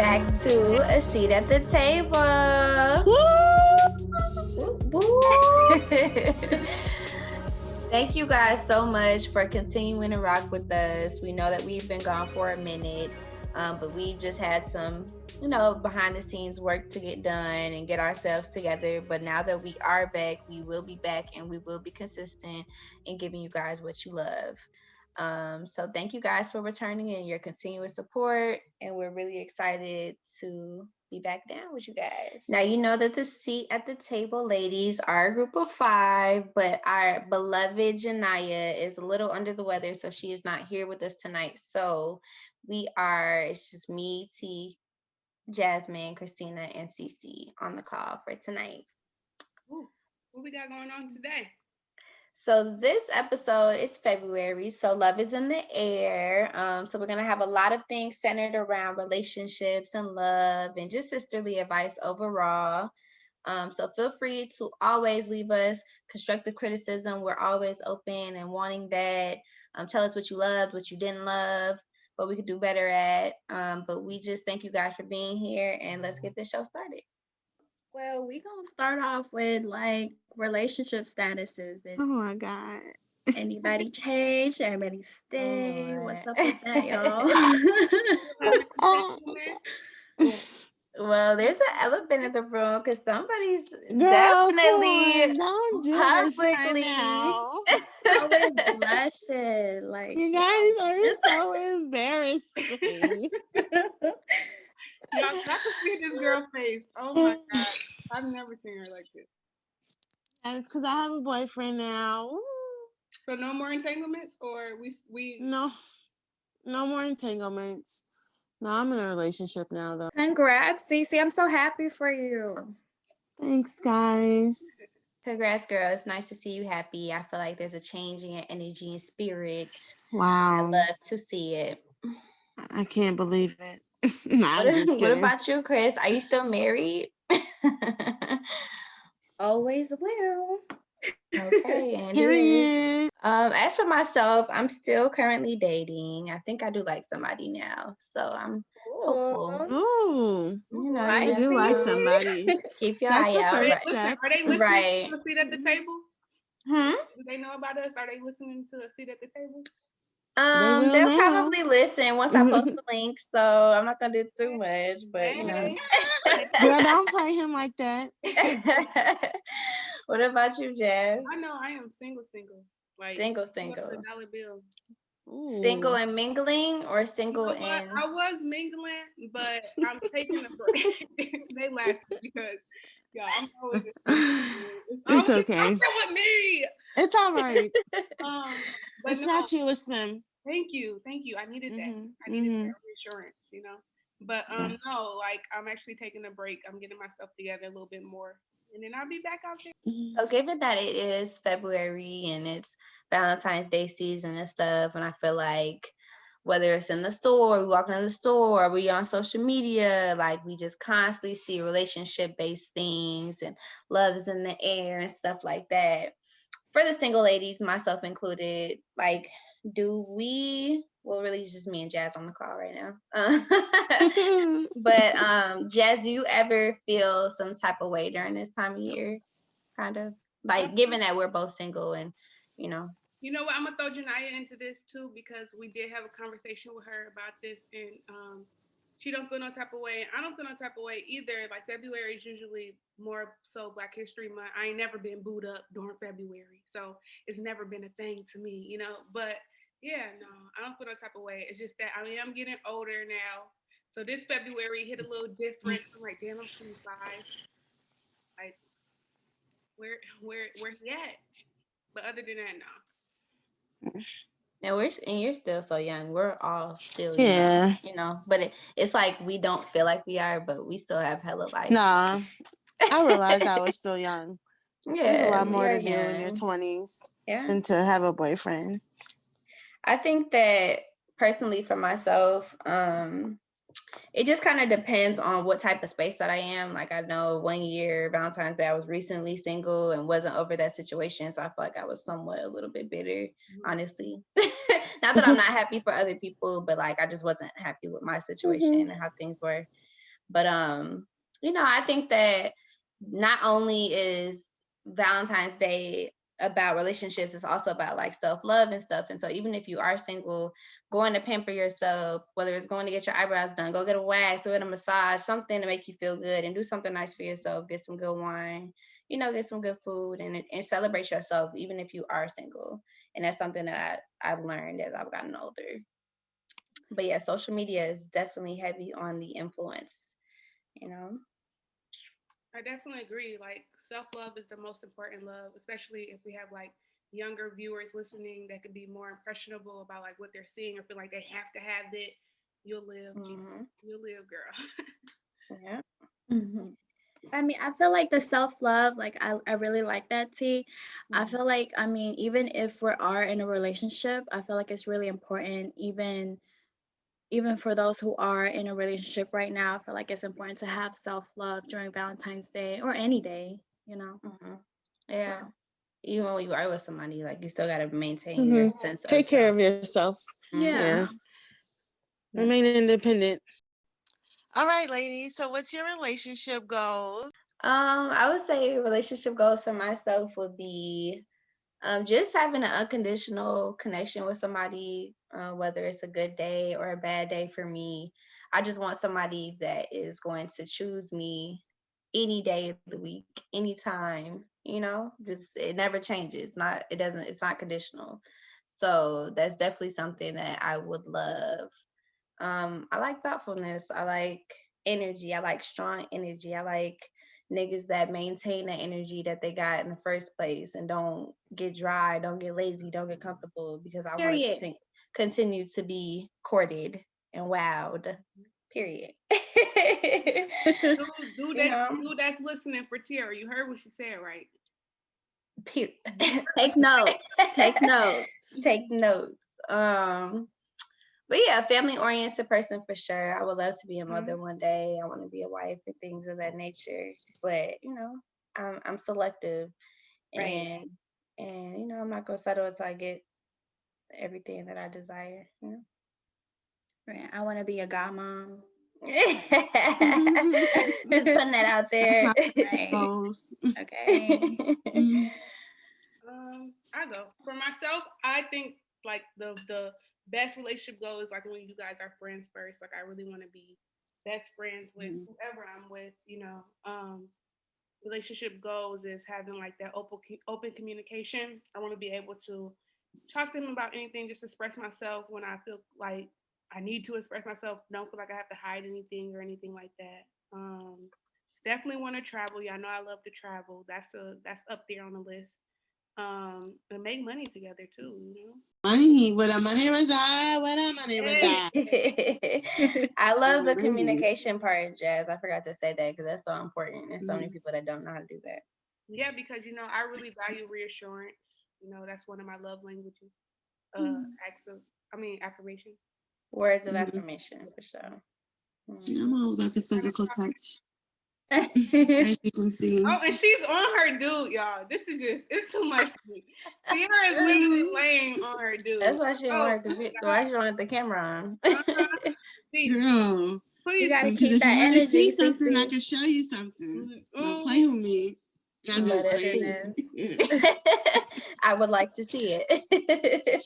back to A Seat at the Table. Thank you guys so much for continuing to rock with us. We know that we've been gone for a minute, but we just had some, behind the scenes work to get done and get ourselves together. But now that we are back, we will be back and we will be consistent in giving you guys what you love. So thank you guys for returning and your continuous support. And we're really excited to be back down with you guys. Now, you know that the Seat at the Table ladies are a group of 5, but our beloved Janaya is a little under the weather, so she is not here with us tonight. So it's just me, T, Jasmine, Christina, and Cece on the call for tonight. Ooh, what we got going on today? So this episode is February, so love is in the air. So we're gonna have a lot of things centered around relationships and love and just sisterly advice overall. So feel free to always leave us constructive criticism. We're always open and wanting that. Tell us what you loved, what you didn't love, what we could do better at. But we just thank you guys for being here, and let's get this show started. Well, we gonna start off with like relationship statuses. Oh my God. Anybody change? Everybody stay? What's up with that, y'all? Well, there's an elephant in the room because somebody's Girl, definitely don't do publicly. this right Always blushing. Like, you guys are so embarrassing. Y'all, I can see this girl face. Oh my God. I've never seen her like this. That's because I have a boyfriend now. So no more entanglements, or we No more entanglements. No, I'm in a relationship now though. congrats, Cece. I'm so happy for you. Thanks, guys. Congrats, girl. It's nice to see you happy. I feel like there's a change in your energy and spirit. Wow. I love to see it. I can't believe it. What about you, Chris? Are you still married? Always will. Okay, and period. As for myself, I'm still currently dating. I think I do like somebody now, so I'm hopeful. Ooh, you do like somebody. Keep your That's eye the out. first Listen, step. are they listening Right. to A Seat at the Table? Do they know about us? Are they listening to A Seat at the Table? They'll probably listen once I post the link, so I'm not gonna do too much, but Girl, don't play him like that. What about you, Jazz? I know I am single. Like single. $1 bill. Ooh. Single and mingling, or single and I was mingling, but I'm taking a break. They laugh because I'm always it's okay. With me. It's all right. But it's not you, it's them. Thank you. I needed that. I needed that reassurance, But no, like I'm actually taking a break. I'm getting myself together a little bit more, and then I'll be back out there. So given that it is February and it's Valentine's Day season and stuff, and I feel like whether it's in the store, we walk in the store, or we on social media, like we just constantly see relationship-based things and love is in the air and stuff like that. For the single ladies, myself included, like, really it's just me and Jazz on the call right now. But Jazz, do you ever feel some type of way during this time of year? Kind of like, given that we're both single and You know what? I'm gonna throw Janaya into this too, because we did have a conversation with her about this, and she don't feel no type of way. I don't feel no type of way either. Like February is usually more so Black History Month. I ain't never been booed up during February, so it's never been a thing to me, But yeah, no, I don't feel no type of way. It's just that I'm getting older now, so this February hit a little different. I'm like, damn, I'm 25. Like, where's he at? But other than that, no. And you're still so young. We're all still young, but it's like we don't feel like we are, but we still have hella life. Nah, I realized I was still young. Yeah, there's a lot more to do in your 20s than to have a boyfriend. I think that personally for myself, it just kind of depends on what type of space that I am. Like, I know one year, Valentine's Day, I was recently single and wasn't over that situation. So I feel like I was somewhat a little bit bitter, honestly. Not that I'm not happy for other people, but like, I just wasn't happy with my situation and how things were. But I think that not only is Valentine's Day about relationships, it's also about like self-love and stuff. And so even if you are single, going to pamper yourself, whether it's going to get your eyebrows done, go get a wax, go get a massage, something to make you feel good, and do something nice for yourself. Get some good wine, get some good food, and celebrate yourself even if you are single. And that's something that I've learned as I've gotten older. But yeah, social media is definitely heavy on the influence, you know. I definitely agree. Like self-love is the most important love, especially if we have like younger viewers listening that could be more impressionable about like what they're seeing or feel like they have to have it. You'll live, Mm-hmm. you'll live, girl. Yeah. Mhm. I mean, I feel like the self-love, like I really like that, T. I feel like, I mean, even if we are in a relationship, I feel like it's really important, even for those who are in a relationship right now, I feel like it's important to have self-love during Valentine's Day or any day, you know. Mm-hmm. Yeah. So, Even when you are with somebody, like you still gotta maintain your sense of Take care self. of yourself. yeah. Yeah. Remain independent. All right, ladies. So what's your relationship goals? I would say relationship goals for myself would be just having an unconditional connection with somebody, whether it's a good day or a bad day for me. I just want somebody that is going to choose me any day of the week, anytime, just it never changes. It's not conditional. So that's definitely something that I would love. I like thoughtfulness. I like energy. I like strong energy. I like niggas that maintain the energy that they got in the first place and don't get dry, don't get lazy, don't get comfortable, because I want Period. to continue to be courted and wowed. Period. Dude that's listening for Tierra, you heard what she said, right? Period. Take notes. Take notes. Take notes. But yeah, a family oriented person for sure. I would love to be a mother one day. I want to be a wife and things of that nature. But I'm selective, Right. and I'm not gonna settle until I get everything that I desire. Right. I want to be a godmom. Just putting that out there. Right. Goals. Okay. I go for myself. I think like the best relationship goal is like when you guys are friends first. Like I really want to be best friends with whoever I'm with. Relationship goals is having like that open communication. I want to be able to talk to him about anything, just express myself when I feel like I need to express myself. Don't feel like I have to hide anything or anything like that. Definitely want to travel. Yeah, I know I love to travel. That's up there on the list. And make money together too. Money, where the money reside, where the money reside. I love the communication part, Jazz. I forgot to say that because that's so important. There's so many people that don't know how to do that. Yeah, because I really value reassurance. That's one of my love languages. Affirmation. Words of affirmation for sure. I'm all about the physical touch. Oh, and she's on her dude, y'all. This is it's too much for me. Sierra is literally laying on her dude. That's why she wanted the camera on. Girl, you gotta because keep if that you want to energy. see something, I can show you something. Don't play with me. I would like to see it.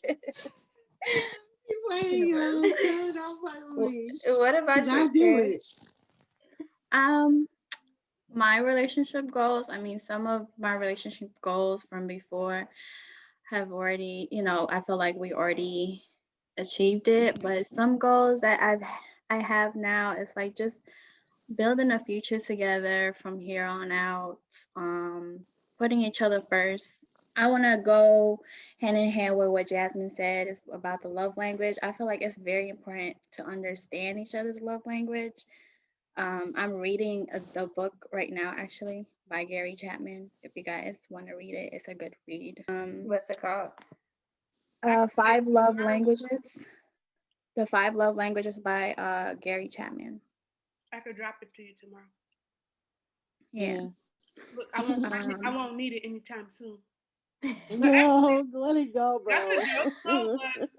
What about you? My relationship goals, I mean, some of my relationship goals from before have already, I feel like we already achieved it, but some goals that I have now is like just building a future together from here on out, putting each other first. I want to go hand in hand with what Jasmine said is about the love language. I feel like it's very important to understand each other's love language. I'm reading the book right now, actually, by Gary Chapman. If you guys want to read it, it's a good read. What's it called? 5 Love Languages. The 5 Love Languages by Gary Chapman. I could drop it to you tomorrow. Yeah. Look, I won't need it anytime soon. No, let it go, bro. That's a joke, though, but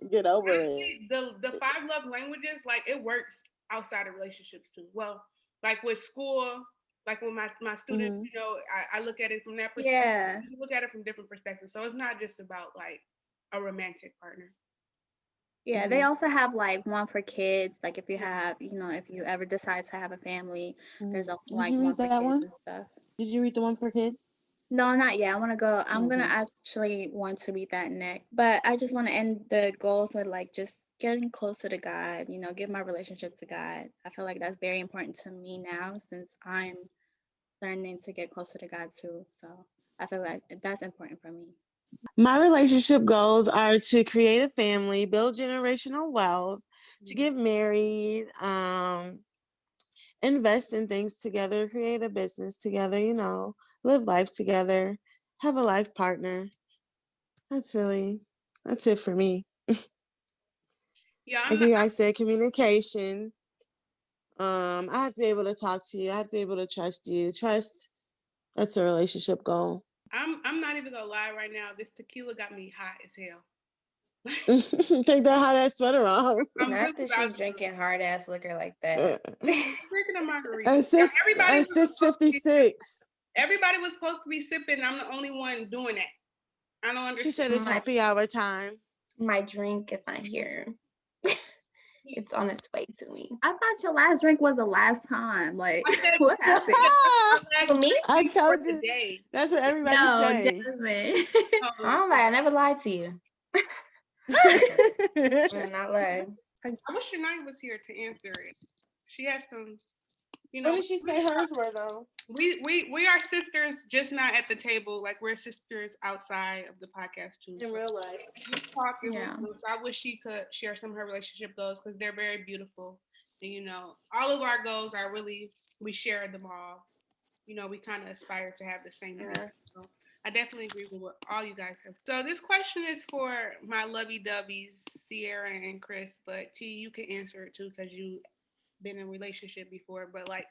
get over it. The 5 love languages, like it works outside of relationships too. Well, like with school, like with my students, Mhm. you know, I look at it from that perspective. Yeah. You look at it from different perspectives. So it's not just about like a romantic partner. Yeah, they Mhm. also have like one for kids. Like if you Yeah. have, if you ever decide to have a family, there's Mhm. also Did like you one read for that kids one? and stuff. Did you read the one for kids? No, not yet. I'm gonna Mhm. actually want to read that next. But I just want to end the goals with like just getting closer to God, give my relationship to God. I feel like that's very important to me now since I'm learning to get closer to God too. So I feel like that's important for me. My relationship goals are to create a family, build generational wealth, to Mm. get married, invest in things together, create a business together, live life together, have a life partner. That's it for me. Yeah, Like you guys said, communication. I have to be able to talk to you. I have to be able to trust you. Trust, that's a relationship goal. I'm not even gonna lie right now. This tequila got me hot as hell. Take that hot ass sweater off. I'm Not really that about she's to. drinking hard ass liquor like that. At I'm drinking a margarita. Yeah, at 6:56. everybody was supposed to be sipping. I'm the only one doing that. I don't She understand. said it's my happy hour time. my drink is not here. It's on its way to me. I thought your last drink was the last time. Like, I said, what I happened? said my For last me? drink for told the you. day. That's what everybody No, say. Jasmine. I'm like, I never lied to you. I'm What not lying. I wish Shania was here to answer it. She has some, you know. did she say hers were though? We are sisters, just not at the table. Like we're sisters outside of the podcast too. In So real life. we talk and Yeah. so I wish she could share some of her relationship goals because they're very beautiful. And all of our goals are really we share them all. We kind of aspire to have the same thing. So I definitely agree with what all you guys have. So this question is for my lovey dovey's, Sierra and Chris, but T, you can answer it too because you've been in a relationship before. But like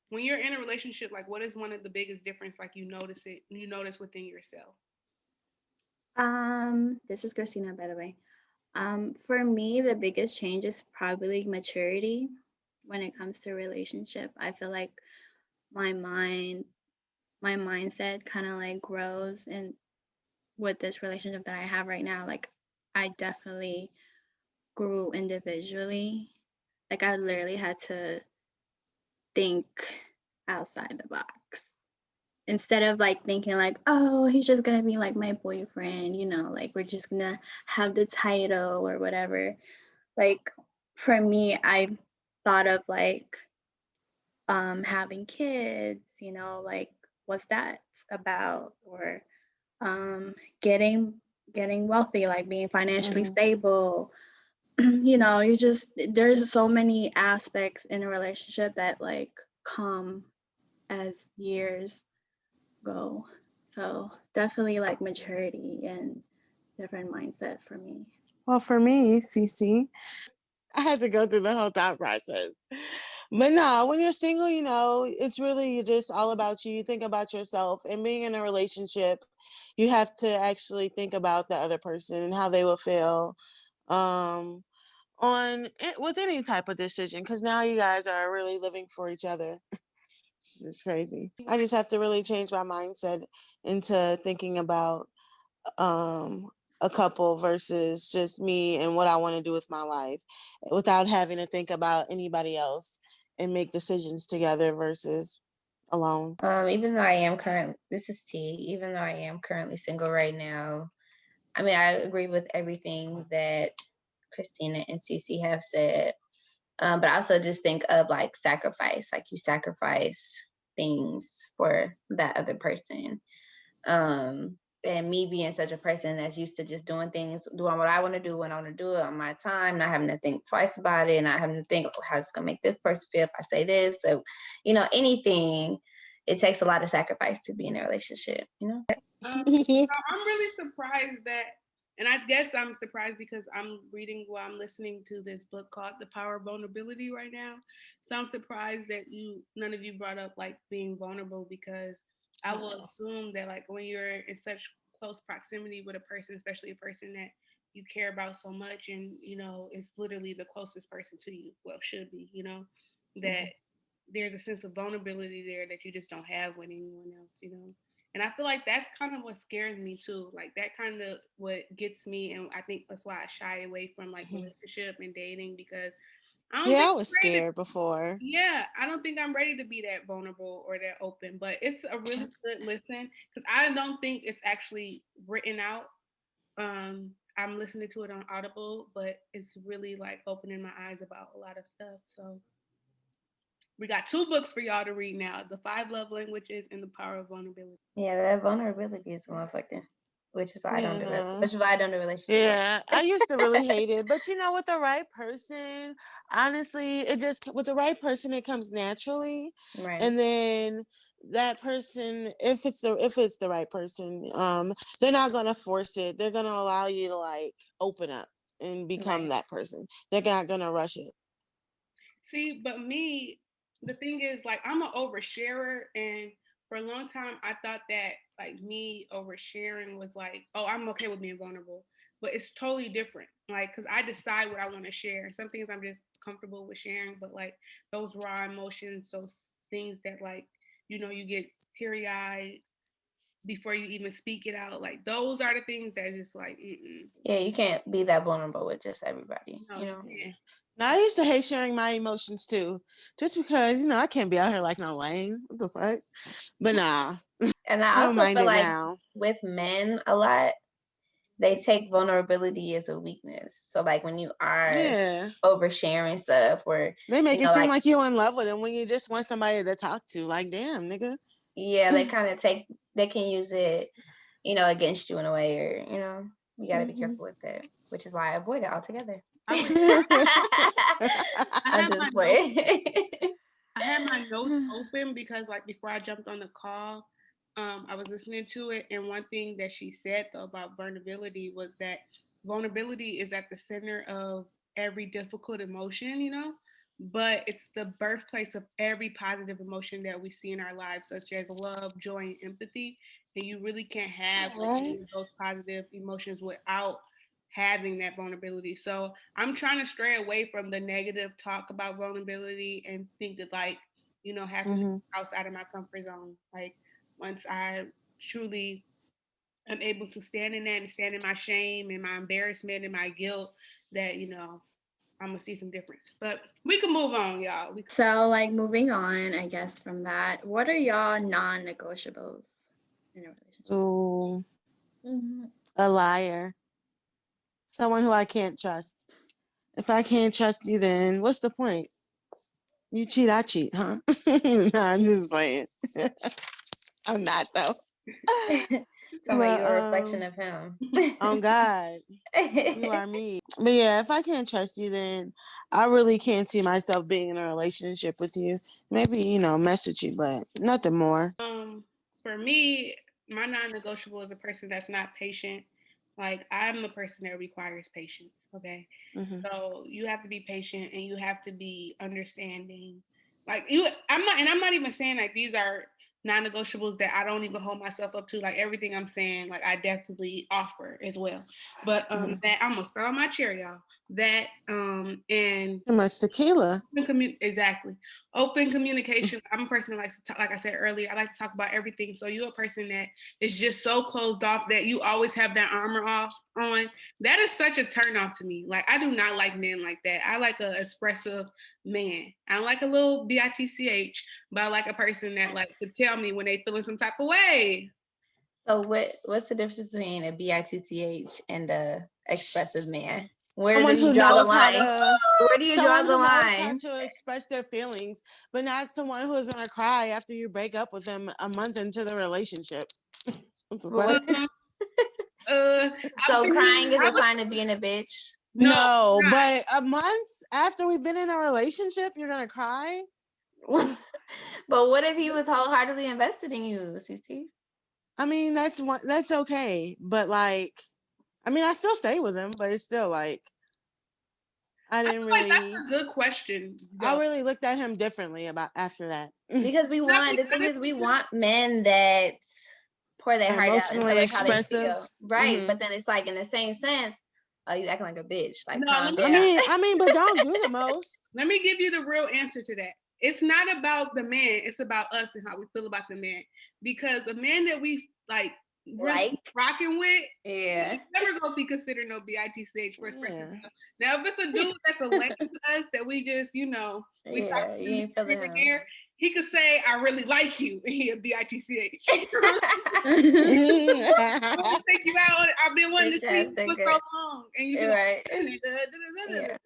when you're in a relationship, like what is one of the biggest difference like you notice within yourself? This is Christina, by the way. For me, the biggest change is probably maturity when it comes to relationship. I feel like my mind, my mindset kind of like grows and with this relationship that I have right now, like I definitely grew individually. Like I literally had to think outside the box instead of like thinking like, oh, he's just gonna be like my boyfriend, like we're just gonna have the title or whatever. Like for me, I thought of like having kids, like what's that about? Or getting wealthy, like being financially Mhm. stable. You just there's so many aspects in a relationship that like come as years go. So definitely like maturity and different mindset for me. Well, for me, Cece, I had to go through the whole thought process. But no, when you're single, it's really just all about you. You think about yourself. And being in a relationship, you have to actually think about the other person and how they will feel um, with any type of decision. Because now you guys are really living for each other. It's crazy. I just have to really change my mindset into thinking about um, a couple versus just me and what I want to do with my life without having to think about anybody else and make decisions together versus alone. Even though I am this is T, even though I am currently single right now, I mean, I agree with everything that Christina and Cece have said. But I also just think of like sacrifice, like you sacrifice things for that other person. And me being such a person that's used to just doing what I want to do when I want to do it on my time, not having to think twice about it, not having to think, oh, how's it gonna make this person feel if I say this? So, anything, it takes a lot of sacrifice to be in a relationship. I'm really surprised that, and I guess I'm surprised because I'm listening to this book called The Power of Vulnerability right now. So I'm surprised that none of you brought up like being vulnerable because I will assume that like when you're in such close proximity with a person, especially a person that you care about so much and it's literally the closest person to you, well, should be, that there's a sense of vulnerability there that you just don't have with anyone else, you know. And I feel like that's kind of what scares me too. Like that kind of what gets me, and I think that's why I shy away from like relationship and dating, because I don't Yeah, think I I'm was ready to, scared before. yeah, I don't think I'm ready to be that vulnerable or that open. But it's a really good listen, because I don't think it's actually written out. I'm listening to it on Audible, but it's really like opening my eyes about a lot of stuff. So we got 2 books for y'all to read now: The 5 Love Languages and The Power of Vulnerability. Yeah, that vulnerability is motherfucking, which is why I don't do it. Yeah. Which is why I don't do relationship goals. Yeah, I used to really hate it, but you know, with the right person, honestly, it just with the right person, it comes naturally, Right. and then that person, if it's the right person, they're not gonna force it. They're gonna allow you to like open up and become Right. that person. They're not gonna rush it. See, but me, the thing is, like, I'm an oversharer, and for a long time, I thought that like me oversharing was like, oh, I'm okay with being vulnerable, but it's totally different. Like, cause I decide what I want to share. Some things I'm just comfortable with sharing, but like those raw emotions, those things that like, you know, you get teary eyed before you even speak it out. Like those are the things that just like, Yeah, you can't be that vulnerable with just everybody, no, you you know? can't. Now I used to hate sharing my emotions too, just because you know I can't be out here like no lame. What the fuck? But nah, And I I don't also mind feel it like now. with men a lot, they take vulnerability as a weakness. So like when you are Yeah. oversharing stuff or, They make you it know, seem like, like you in love with them when you just want somebody to talk to. Like, damn, nigga. yeah, they kind of they can use it, you know, against you in a way, or, you know, you got to be Mhm. careful with that, which is why I avoid it altogether. I would. I I'm have just my notes. playing. I had my notes open because, like, before I jumped on the call, I was listening to it, and one thing that she said though about vulnerability was that vulnerability is at the center of every difficult emotion, you know, but it's the birthplace of every positive emotion that we see in our lives, such as love, joy, and empathy. And you really can't have like Right. any of those positive emotions without having that vulnerability. So I'm trying to stray away from the negative talk about vulnerability and think that like, you know, having to Mhm. outside of my comfort zone. Like once I truly am able to stand in that and stand in my shame and my embarrassment and my guilt, that, you know, I'm gonna see some difference. But we can move on, y'all. So, like, moving on, I guess, from that, what are y'all non-negotiables in a relationship? Ooh, Mhm. a liar. Someone who I can't trust. If I can't trust you, then what's the point? You cheat, I cheat, huh? Nah, I'm just playing. I'm not though. Sound like But you're a reflection of him. on God, you are me. But yeah, if I can't trust you, then I really can't see myself being in a relationship with you. Maybe, you know, message you, but nothing more. For me, my non-negotiable is a person that's not patient. Like I'm a person that requires patience. Okay, Hmm. so you have to be patient and you have to be understanding. Like you, I'm not even saying like these are non-negotiables that I don't even hold myself up to. Like everything I'm saying, like I definitely offer as well. But Hmm. that I'm gonna spell on my chair, y'all. That and Too much tequila. exactly. Open communication. I'm a person that likes to talk, like I said earlier, I like to talk about everything. So you're a person that is just so closed off that you always have that armor off on. That is such a turn off to me. Like I do not like men like that. I like a expressive man. I don't like a little bitch, but I like a person that like to tell me when they feeling some type of way. So what's the difference between a bitch and a expressive man? Where do Someone you who draw the knows how line? to Where do you draw someone the who knows how line? to express their feelings, but not someone who's gonna cry after you break up with them a month into the relationship. What the But fuck? what, I so was, crying is I a was sign of being a bitch. no, No, not. but a month after we've been in a relationship, you're gonna cry? But what if he was wholeheartedly invested in you, CC? I mean, that's okay. But like, I mean, I still stay with him, but it's still like I I didn't feel like really that's a good question, I though. really looked at him differently about after that. Because the thing is, we want men that pour their heart out and tell Emotionally us how they expressive. feel. Right. Hmm. But then it's like in the same sense, oh, you acting like a bitch. Like No, calm let me I down. mean, I mean, but don't do the most. let me give you the real answer to that. it's not about the man, it's about us and how we feel about the man. Because a man that we like really rocking with, yeah, never gonna be considered no bitch first person. Now if it's a dude that's a lame to us that we just, we yeah, you ain't feeling him. there, he could say, I really like you, and he'll bitch. Mm-hmm. I'll take you out. I've been wanting to see you for so long. And you be right. yeah.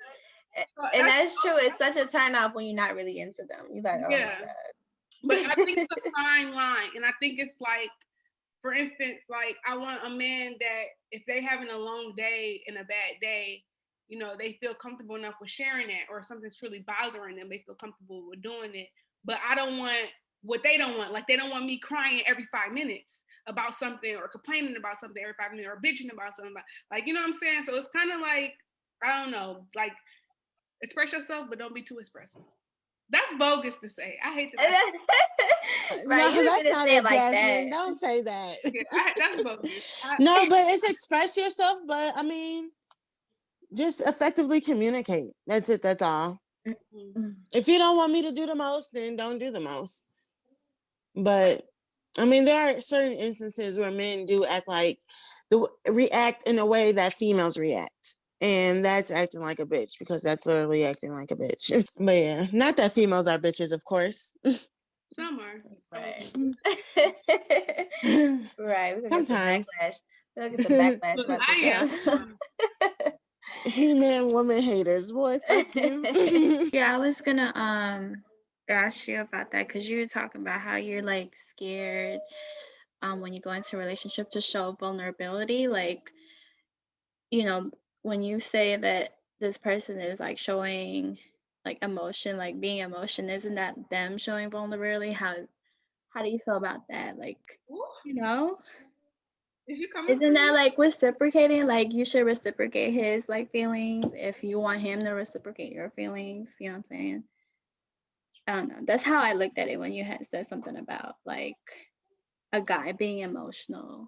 So and that's true. It's such a turn off when you're not really into them. You're like, oh my God. But I think it's a fine line. And I think it's like, for instance, like I want a man that if they having a long day and a bad day, they feel comfortable enough with sharing that, or if something's truly bothering them, they feel comfortable with doing it. But I don't want what they don't want. Like they don't want me crying every 5 minutes about something, or complaining about something every 5 minutes, or bitching about something. Like, you know what I'm saying? So it's kind of like, I don't know, like express yourself, but don't be too expressive. That's bogus to say. I hate that. Right, no, that's not it, like Jasmine. that. Don't say that. Yeah, that's bogus. No, but it's express yourself. But I mean, just effectively communicate. That's it. That's all. Mm-hmm. If you don't want me to do the most, then don't do the most. But I mean, there are certain instances where men do react in a way that females react. And that's acting like a bitch, because that's literally acting like a bitch. But yeah, not that females are bitches, of course. Some are. Right. Right. We're Sometimes. We'll get some backlash about this. He-Man woman haters. Boy, fuck you. Yeah, I was gonna ask you about that, because you were talking about how you're like scared when you go into a relationship to show vulnerability. Like, when you say that this person is like showing like emotion, like being emotion, isn't that them showing vulnerability? How do you feel about that? Like, isn't that like reciprocating? Like you should reciprocate his like feelings if you want him to reciprocate your feelings. You know what I'm saying? I don't know. That's how I looked at it when you had said something about like a guy being emotional.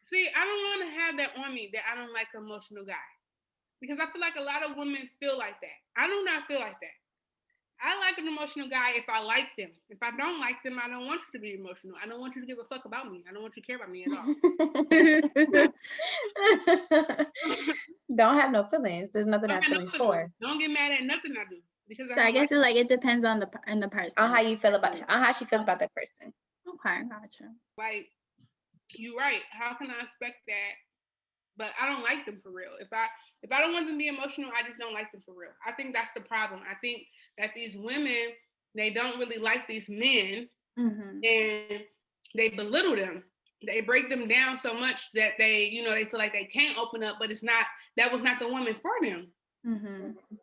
See, I don't want to have that on me, that I don't like an emotional guy. Because I feel like a lot of women feel like that. I do not feel like that. I like an emotional guy if I like them. If I don't like them, I don't want you to be emotional. I don't want you to give a fuck about me. I don't want you to care about me at all. Don't have no feelings. There's nothing to have feelings for. Don't get mad at nothing I do. Because so I guess it depends on the person. On how you feel about, on how she feels about that person. Okay, gotcha. Like, you're right. How can I expect that? But I don't like them for real. If I don't want them to be emotional, I just don't like them for real. I think that's the problem. I think that these women, they don't really like these men, and they belittle them. They break them down so much that they feel like they can't open up, but that was not the woman for them.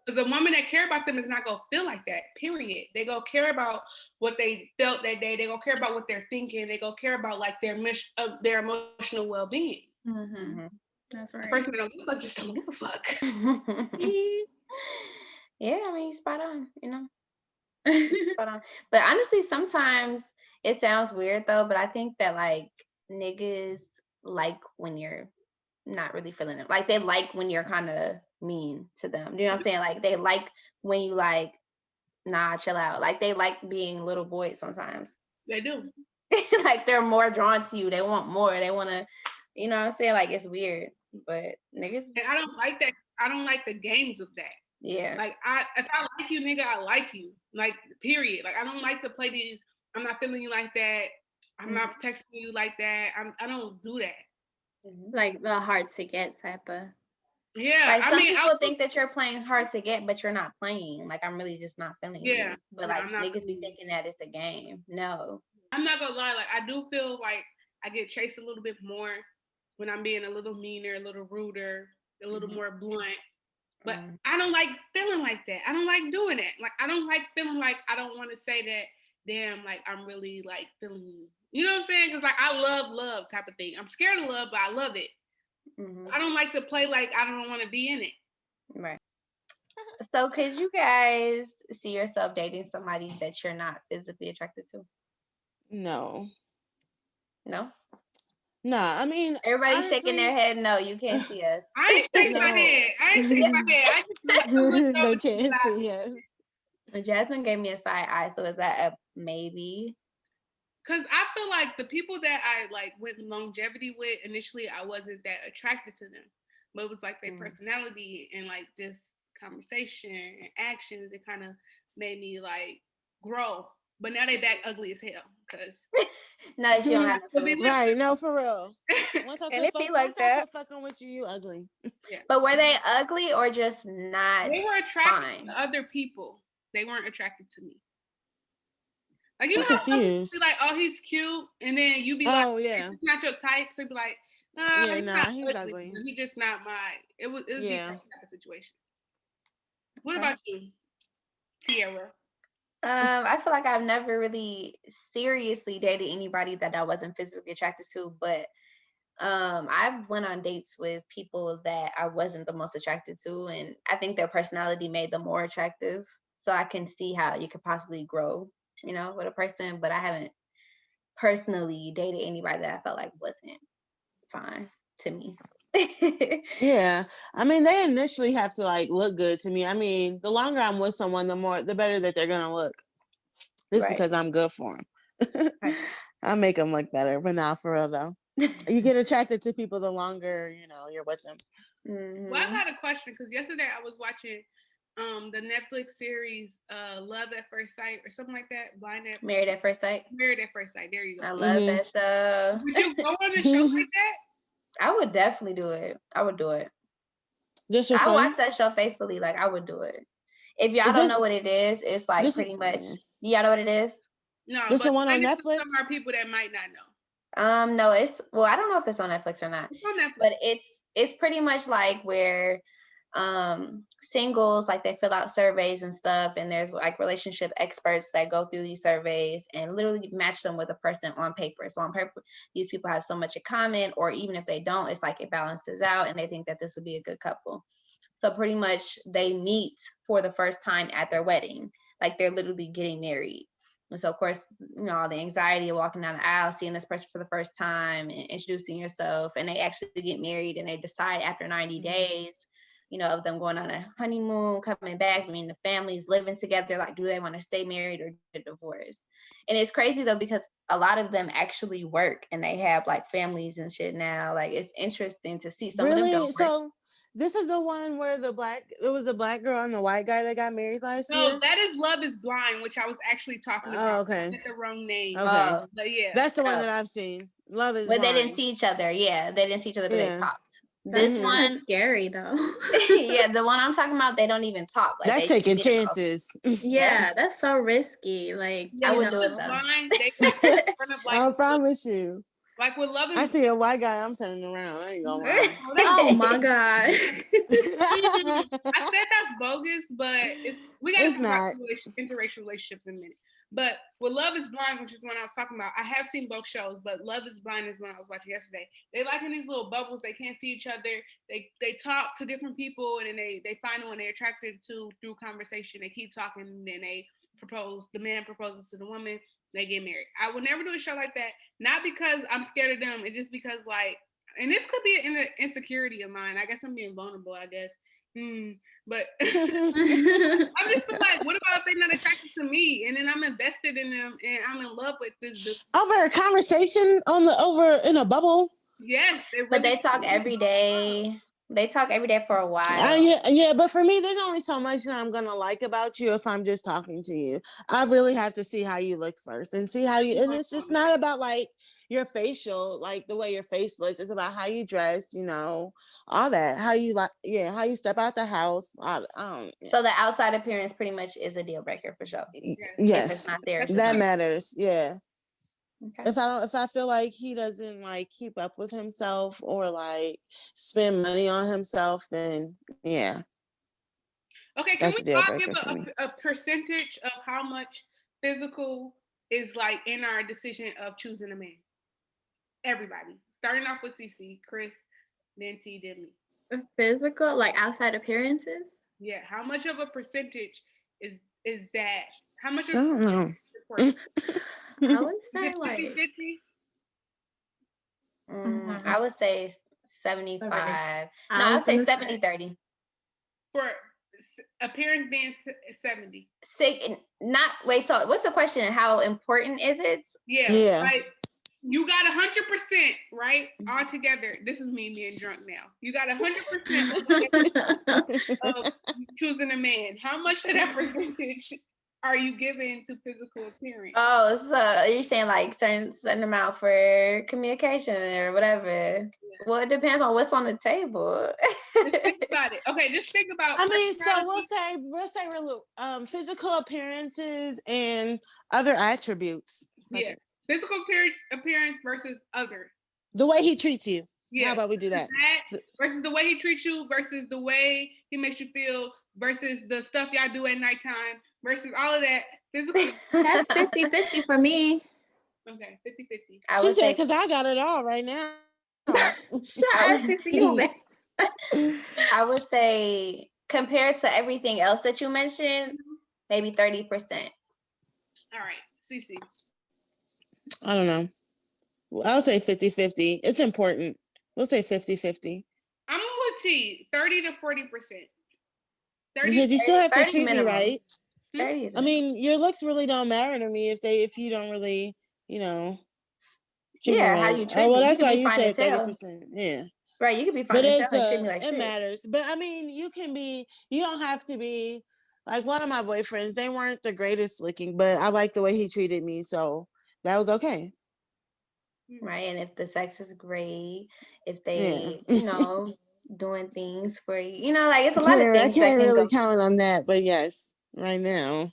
Because a woman that care about them is not gonna feel like that, period. They gonna care about what they felt that day. They gonna care about what they're thinking. They gonna care about like their emotional well-being. That's right. The person that don't give a fuck just don't give a fuck. Yeah, I mean, spot on, spot on. But honestly, sometimes it sounds weird though, but I think that like niggas like when you're not really feeling it. Like they like when you're kind of mean to them. You know what I'm saying? Like they like when you like, nah, chill out. Like they like being little boys sometimes. They do. Like they're more drawn to you. They want more. They want to, you know what I'm saying? Like it's weird, but niggas. And I don't like that. I don't like the games of that. Yeah. Like if I like you, nigga, I like you. Like period. Like I don't like to play these. I'm not feeling you like that. I'm not texting you like that. I don't do that. Like the hard to get type of. Yeah. Right, some people think that you're playing hard to get, but you're not playing. Like I'm really just not feeling you. But like niggas be thinking that it's a game. No. I'm not gonna lie. Like I do feel like I get chased a little bit more when I'm being a little meaner, a little ruder, a little more blunt. But I don't like feeling like that. I don't like doing that. Like I don't like feeling like I don't want to say that, damn, like I'm really like feeling you. You know what I'm saying? Because like I love type of thing. I'm scared of love, but I love it. So I don't like to play like I don't want to be in it. Right. So could you guys see yourself dating somebody that you're not physically attracted to? No. No? Nah, I mean, everybody's honestly, shaking their head. No, you can't see us. I ain't shaking my head. I ain't shaking my head. I just they can't see us. Jasmine gave me a side eye, so is that a maybe? Because I feel like the people that I like went longevity with initially, I wasn't that attracted to them, but it was like their personality and like just conversation and actions. It kind of made me like grow. But now they back ugly as hell. Cause Now that you don't have to be to. Right, no, for real. Once I And it quit, be once like I quit that. fucking with you, you ugly. yeah, But were they ugly or just not they were attracted fine? to other people. They weren't attracted to me. Like, you I'm know how some people be confused. like, oh, he's cute, and then you be like, Oh it's yeah, just not your type. So you be like, yeah, he's nah, not he's ugly, ugly. but he just not my. It would be Yeah. that type of situation. What Okay. about you, Tierra? I feel like I've never really seriously dated anybody that I wasn't physically attracted to, but I've went on dates with people that I wasn't the most attracted to, and I think their personality made them more attractive. So I can see how you could possibly grow, with a person, but I haven't personally dated anybody that I felt like wasn't fine to me. Yeah, I mean, they initially have to like look good to me. I mean, the longer I'm with someone, the better that they're gonna look. Just Right. because I'm good for them, Right. I make them look better. But not for real though. You get attracted to people the longer you're with them. Well, I Mhm. got a question because yesterday I was watching the Netflix series Love at First Sight or something like that. Married at first sight. Married at First Sight. There you go. I love that show. Would you go on a show like that? I would definitely do it. I would do it. Just for I fun. watch that show faithfully. Like I would do it. If y'all Is don't this know what it is, it's like this pretty much. Y'all know what it is? No, this but the one on explain it to Netflix? some of our people that might not know. No, I don't know if it's on Netflix or not, It's on Netflix. but it's pretty much like where singles, like they fill out surveys and stuff, and there's like relationship experts that go through these surveys and literally match them with a person on paper. So on paper, these people have so much in common, or even if they don't, it's like it balances out and they think that this would be a good couple. So pretty much they meet for the first time at their wedding, like they're literally getting married. And so, of course, all the anxiety of walking down the aisle, seeing this person for the first time and introducing yourself, and they actually get married and they decide after 90 days, of them going on a honeymoon, coming back, meeting the families, living together, like, do they want to stay married or get divorced? And it's crazy though, because a lot of them actually work and they have like families and shit now. Like, it's interesting to see. Some of them Really? don't work. So this is the one where there was a black girl and the white guy that got married last No, year? that is Love is Blind, which I was actually talking about. Oh, okay. I said the wrong name. Okay. But yeah. That's the one Oh. that I've seen. Love is But they didn't Blind. see each other. Yeah, they didn't see each other, but they Yeah. talked. That's This kind of one, scary though. yeah, the one I'm talking about, they don't even talk. Like That's they taking meet in the- chances. Yeah, that's so risky. Like, Yeah, I with would do Love it is though. Blind, they like in front of like I promise you. like with Love I is see a white guy, I'm turning around. I ain't gonna lie. oh my God. I said that's bogus, but we got to It's talk about not. interracial relationships in a minute. But with Love is Blind, which is one I was talking about, I have seen both shows, but Love is Blind is one I was watching yesterday. They like in these little bubbles, they can't see each other. They talk to different people, and then they find one they're attracted to through conversation. They keep talking, and then they propose. The man proposes to the woman. They get married. I would never do a show like that, not because I'm scared of them. It's just because like, and this could be an insecurity of mine. I guess I'm being vulnerable. I guess. But I'm just feel like, what about if they're not attracted to me, and then I'm invested in them, and I'm in love with this. Over a conversation over in a bubble. Yes, But they talk every day. They talk every day for a while. Yeah, but for me, there's only so much that I'm gonna like about you if I'm just talking to you. I really have to see how you look first and see how you. And it's just not about like your facial, like the way your face looks. It's about how you dress, all that. How you how you step out the house. So the outside appearance pretty much is a deal breaker for sure. Yes, if it's not there, that matters. Yeah. Okay. If I feel like he doesn't like keep up with himself or like spend money on himself, then yeah. Okay, can That's we all give for me. a percentage of how much physical is like in our decision of choosing a man? Everybody, starting off with CC, Chris, then T, then me. Physical, like outside appearances? Yeah, how much of a percentage is that? How much? I don't know. I would say like 50? I would say 75. No, I would say 70-30. For Appearance being 70. Wait, so what's the question? How important is it? Yeah. Like, you got 100%, right? All together. This is me being drunk now. You got 100% of choosing a man. How much of that percentage are you giving to physical appearance? Oh, so you're saying like certain amount for communication or whatever. Yeah. Well, it depends on what's on the table. Just think about it. Okay, just think about. I mean, so we'll say physical appearances and other attributes. Yeah, physical appearance versus other. The way he treats you. Yeah. How about we do that? Versus the way he treats you, versus the way he makes you feel, versus the stuff y'all do at nighttime, versus all of that. Physical. That's 50-50 for me. Okay, 50-50. She said, because I got it all right now. I would say compared to everything else that you mentioned, maybe 30%. All right, Cece. I don't know. I'll say 50-50. It's important. We'll say 50-50. I'm with T, 30 to 40%. Because you still have to treat me right. 30. I mean, your looks really don't matter to me if you don't really, treat me right. How you treat me. Well, that's why you said 30%. Yeah. Right, you could be fine and treat me like it matters. But I mean, you don't have to be like one of my boyfriends. They weren't the greatest looking, but I like the way he treated me, so that was okay. Right, and if the sex is great, if they, doing things for you, like it's a lot of things. I can't really count on that, but yes, right now.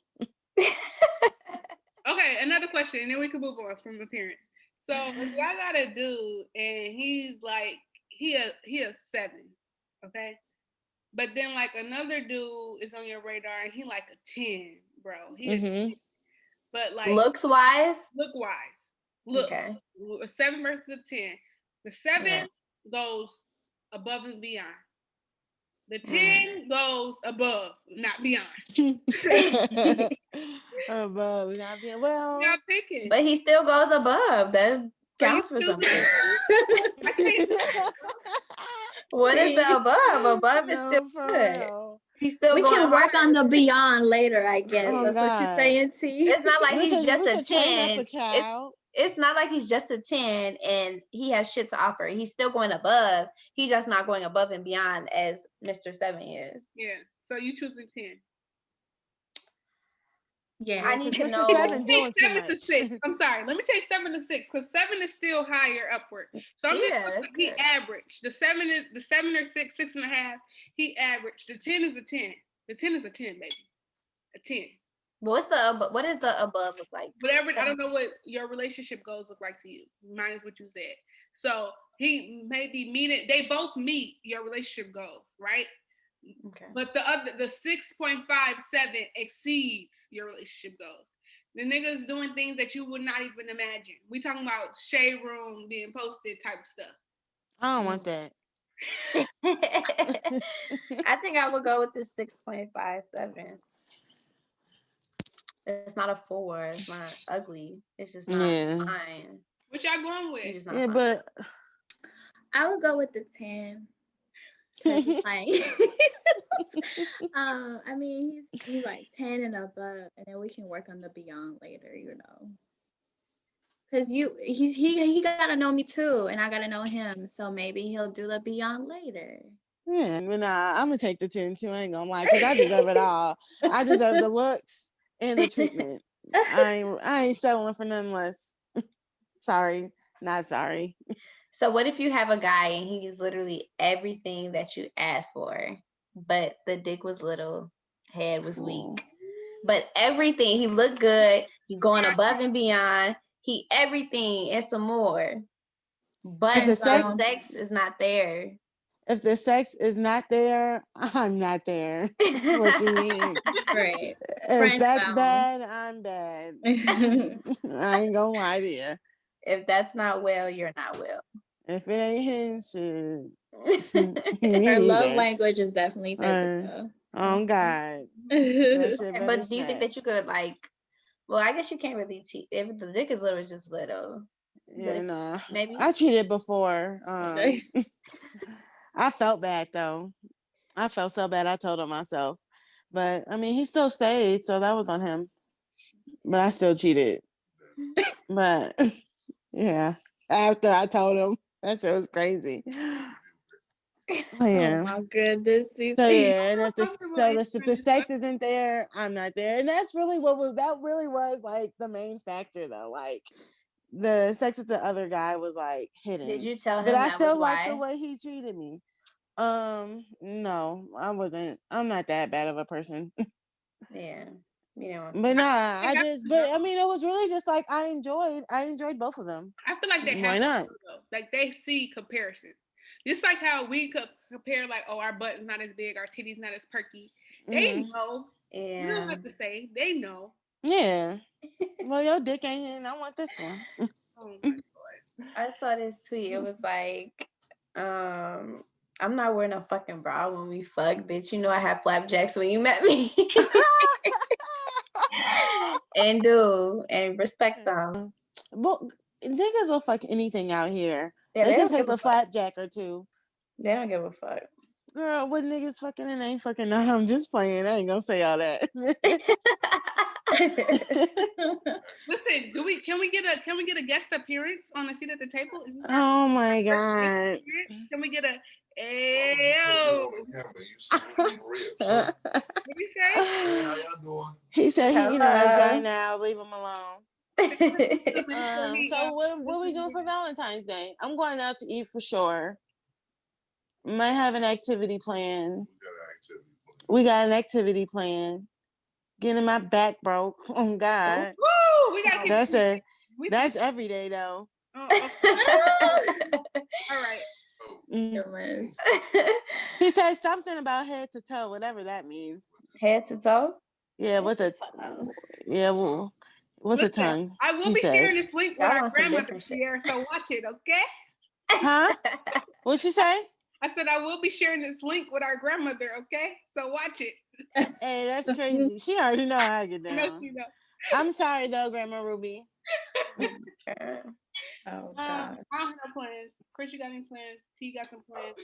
Okay, another question, and then we can move on from appearance. So if y'all got a dude and he's like he a 7, okay, but then like another dude is on your radar and he like a 10, bro. But like look wise, okay, a 7 versus a 10. The 7 goes above and beyond. The 10 goes above, not beyond. Above, not beyond. Well, not picking. But he still goes above. That counts for something. What is the above? Above is still good. We can work on the beyond later, I guess. That's what you're saying, T. It's not like he's just a 10. It's not like he's just a 10 and he has shit to offer. He's still going above. He's just not going above and beyond as Mr. 7 is. Yeah. So you choosing 10. Yeah. I need to know. 7 to 6. I'm sorry. Let me change 7 to 6 because 7 is still higher upward. So I'm just he averaged. The 7 or 6, 6.5. He averaged. The 10 is a 10. The 10 is a 10, baby. A 10. What is the above look like? Whatever. I don't know what your relationship goals look like to you. Mine is what you said. So he may be meeting. They both meet your relationship goals, right? Okay. But the 6.57 exceeds your relationship goals. The niggas doing things that you would not even imagine. We talking about shade room being posted type of stuff. I don't want that. I think I would go with the 6.57. It's not a 4. It's not ugly. It's just not fine. What y'all going with? Yeah, but I would go with the 10. Like, I mean, he's like 10 and above, and then we can work on the beyond later, Cause he gotta know me too, and I gotta know him. So maybe he'll do the beyond later. Yeah, but I'm gonna take the 10 too. I ain't gonna lie, because I deserve it all. I deserve the looks and the treatment. I ain't settling for nothing less. Sorry, not sorry. So what if you have a guy and he's literally everything that you asked for, but the dick was little, head was weak, but everything, he looked good, he going above and beyond, he everything and some more, but the sex is not there. If the sex is not there, I'm not there. What you mean? Right. If that's bad, I'm bad. I ain't gonna lie to you. If that's not well, you're not well. If it ain't him, shit. Her love language is definitely physical. Oh God. But do you think that you could well, I guess you can't really cheat. If the dick is little, it's just little. Yeah, no. Maybe. I cheated before. I felt bad though. I felt so bad. I told him myself. But I mean, he still stayed, so that was on him. But I still cheated. But yeah, after I told him, that shit was crazy. But yeah. Oh my goodness. So yeah, and if the Comfortable sex isn't there, I'm not there, and that's really that really was like the main factor though. Like the sex with the other guy was like hidden. Did you tell But him I that was still like the why? way he treated me. No, I wasn't. I'm not that bad of a person. Yeah. You know. But nah, They have to but know. I mean, it was really just like I enjoyed both of them. I feel like they have Why to not? know, though. Like they see comparison. Just like how we could compare, like, oh, our butt is not as big, our titties not as perky. They know. You don't Yeah. have to say. They know. Yeah. Well, your dick ain't hitting. I want this one. Oh my god. I saw this tweet. It was like, I'm not wearing a fucking bra when we fuck, bitch. You know I had flapjacks when you met me. And respect them. Well, niggas will fuck anything out here. Yeah, They they can don't give tape a a fuck. flapjack or two. They don't give a fuck. Girl, what niggas fucking and ain't fucking? No, I'm just playing. I ain't gonna say all that. Listen, can we get a guest appearance on a seat at the table? Is this Oh my first guest god. appearance? Can we get a ayo? What did you say? Hey, how y'all doing? He said he can Hello. join now. Leave him alone. So what are we doing for Valentine's Day? I'm going out to eat for sure. Might have an activity plan. We got an activity plan. Getting my back broke. Oh God. Woo! We gotta keep That's it. We That's every day though. Oh, okay. All right. Goodness. He said something about head to toe, whatever that means. Head to toe? Yeah, with a well, with a Listen, tongue. I will he be said. sharing this link with Y'all our on some grandmother different shit. here, so watch it, okay? Huh? What'd you say? I said I will be sharing this link with our grandmother, okay? So watch it. Hey, that's crazy. She already know how I get No, down. she know. I'm sorry though, Grandma Ruby. Oh I gosh. don't have no plans. Chris, you got any plans? T got some plans.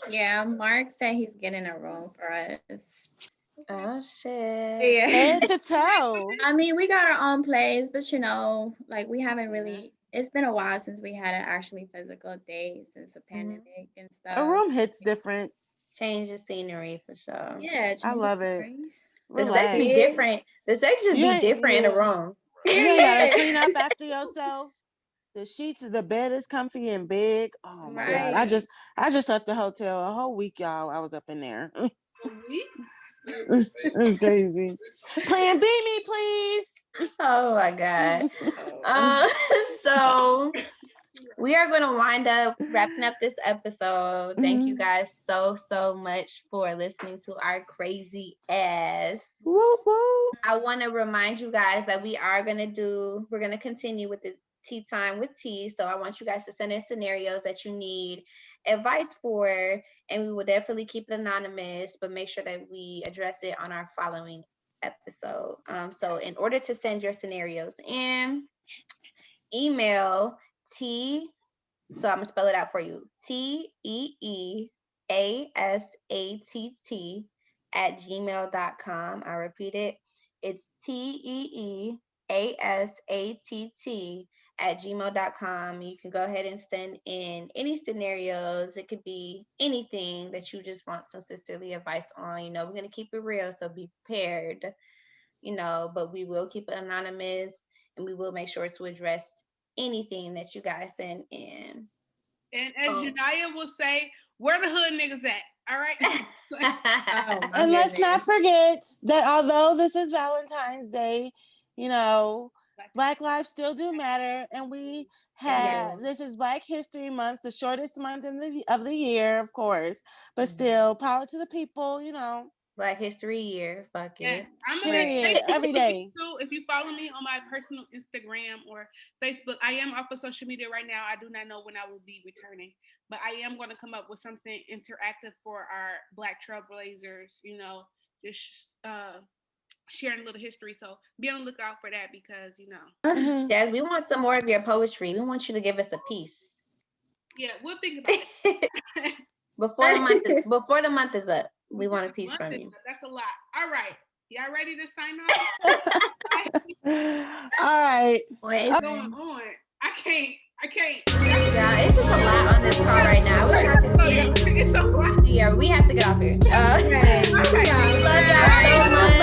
Yeah, Mark said he's getting a room for us. Oh shit. Yeah. Head to toe. I mean, we got our own place, but you know, like we haven't really. It's been a while since we had an actually physical date since the pandemic and stuff. A room hits different. Change the scenery for sure. Yeah, I love it. The sex be Relax. different. The sex just be different in a room. You ain't gotta Period. clean up after yourself. The sheets, the bed is comfy and big. Oh my god! Right. I just left the hotel a whole week, y'all. I was up in there. A week? It was crazy. Plan B me, please. Oh my god. So we are going to wind up wrapping up this episode. Thank you guys so much for listening to our crazy ass. Woo woo. I want to remind you guys that we're going to continue with the tea time with tea. So I want you guys to send in scenarios that you need advice for, and we will definitely keep it anonymous, but make sure that we address it on our following episode. So in order to send your scenarios in, email T, so I'm gonna spell it out for you. TEEASATT@gmail.com. I repeat it. It's TEEASATT@gmail.com. You can go ahead and send in any scenarios. It could be anything that you just want some sisterly advice on. You know, we're gonna keep it real, so be prepared. You know, but we will keep it anonymous, and we will make sure to address anything that you guys send in. And as Janaya will say, where the hood niggas at? All right. And let's not forget that although this is Valentine's Day, you know, Black lives still do matter, and we have this is Black History Month, the shortest month of the year, of course, but still, power to the people, you know. Black History Year, fuck it. I'm Period. Every day. Too, if you follow me on my personal Instagram or Facebook, I am off of social media right now. I do not know when I will be returning, but I am going to come up with something interactive for our Black trailblazers. You know, just sharing a little history. So be on the lookout for that because you know. Yes, we want some more of your poetry. We want you to give us a piece. Yeah, we'll think about it before the month is up. We want a piece from you. That's a lot. All right. Y'all ready to sign off? All right. What's going on? I can't. Yeah, it's just a lot on this call right now. I wish I could see it. It's a lot. Yeah, we have to get off here. Okay. Love y'all so much.